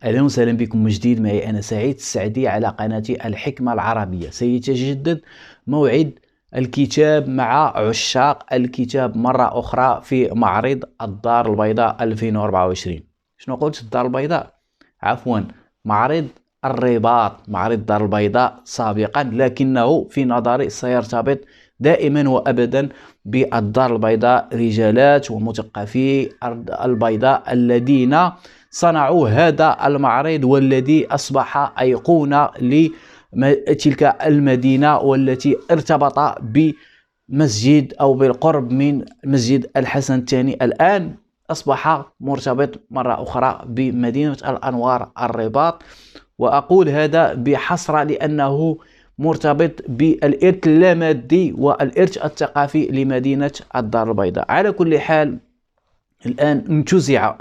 أهلا وسهلا بكم من جديد. معي أنا سعيد السعدي على قناتي الحكمة العربية. سيتجدد موعد الكتاب مع عشاق الكتاب مرة أخرى في معرض الدار البيضاء 2024. شنو قلت؟ الدار البيضاء، عفوا، معرض الرباط. معرض الدار البيضاء سابقا، لكنه في نظري سيرتبط دائما وأبدا بالدار البيضاء، رجالات ومثقفي البيضاء الذين صنعوا هذا المعرض والذي أصبح أيقونة لتلك المدينة، والتي ارتبط بمسجد أو بالقرب من مسجد الحسن الثاني. الآن أصبح مرتبط مرة أخرى بمدينة الأنوار الرباط، وأقول هذا بحسرة لأنه مرتبط بالإرث اللامادي والإرث الثقافي لمدينة الدار البيضاء. على كل حال، الآن انتزع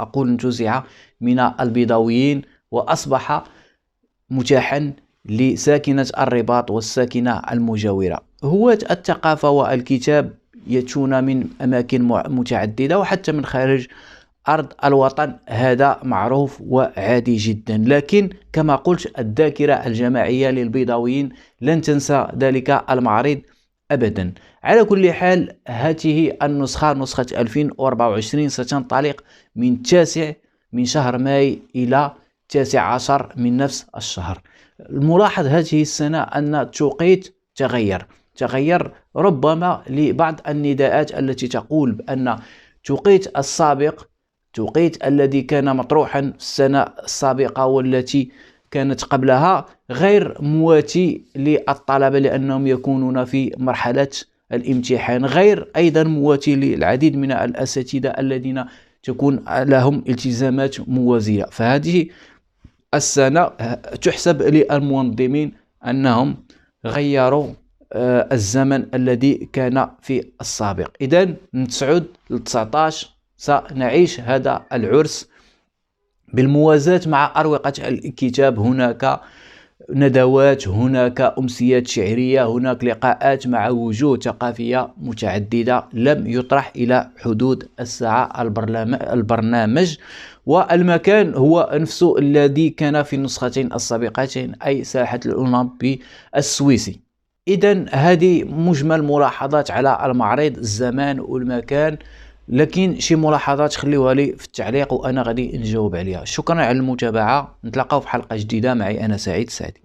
من البيضاويين، وأصبح متاحا لساكنة الرباط والساكنة المجاورة. هواة الثقافة والكتاب يأتون من أماكن متعددة وحتى من خارج أرض الوطن، هذا معروف وعادي جدا، لكن كما قلت الذاكرة الجماعية للبيضاويين لن تنسى ذلك المعرض أبدا. على كل حال، هذه نسخة 2024 ستنطلق من 9 من شهر ماي إلى 19 من نفس الشهر. الملاحظ هذه السنة أن التوقيت تغير ربما لبعض النداءات التي تقول بأن التوقيت السابق، التوقيت الذي كان مطروحا السنة السابقة والتي كانت قبلها، غير مواتي للطلبة لأنهم يكونون في مرحلة الامتحان، غير أيضا مواتي للعديد من الأساتذة الذين تكون لهم التزامات موازية. فهذه السنة تحسب للمنظمين أنهم غيروا الزمن الذي كان في السابق. إذن من 9 ل 19 سنعيش هذا العرس بالموازاة مع أروقة الكتاب. هناك ندوات، هناك أمسيات شعرية، هناك لقاءات مع وجوه ثقافية متعددة لم يطرح إلى حدود الساعة البرنامج، والمكان هو نفسه الذي كان في النسختين السابقتين، أي ساحة الأولمبي السويسي. إذن هذه مجمل ملاحظات على المعرض، الزمان والمكان، لكن شي ملاحظات خليوها لي في التعليق وأنا غادي نجاوب عليها. شكرا على المتابعة، نتلاقاو في حلقة جديدة. معي أنا سعيد السعدي.